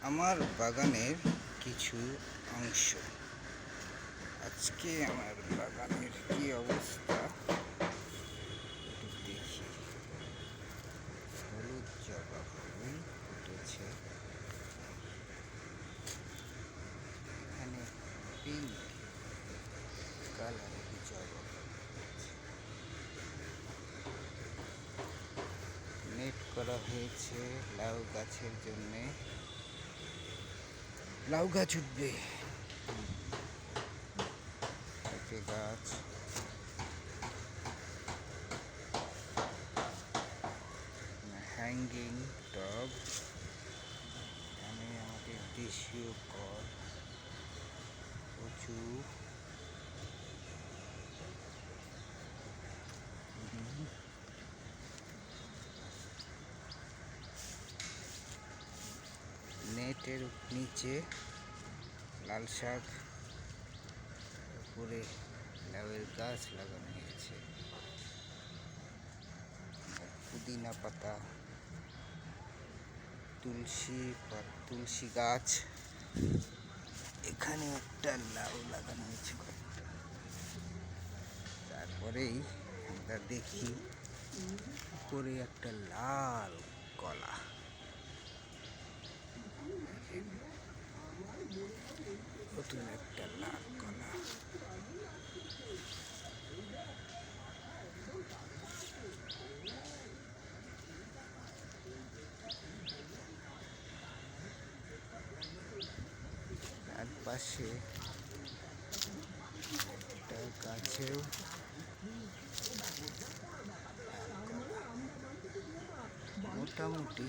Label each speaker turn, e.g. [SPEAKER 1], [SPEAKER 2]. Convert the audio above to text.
[SPEAKER 1] আমার বাগানের কিছু অংশ। আজকে আমার বাগানের কি অবস্থা একটু দেখি। হলুদ জবা ফুল ফুটেছে, এখানে পিঙ্ক কালারের জবা ফুল ফুটেছে। নেট করা হয়েছে লাউ গাছের জন্যে, লাউ গাছ উঠবে। পেঁপে গাছ, হ্যাঙ্গিং টব, এখানে আমাদের দেশীয় কল, কচু, নেটের নিচে লাল শাক, উপরে লাউয়ের গাছ লাগানো হয়েছে, পুদিনা পাতা, তুলসী গাছ, এখানে একটা লাউ লাগানো হয়েছে কয়েকটা। তারপরেই আমরা দেখি উপরে একটা লাল কলা, নতুন একটা লাল কলা। তার পাশে একটা গাছেও মোটামুটি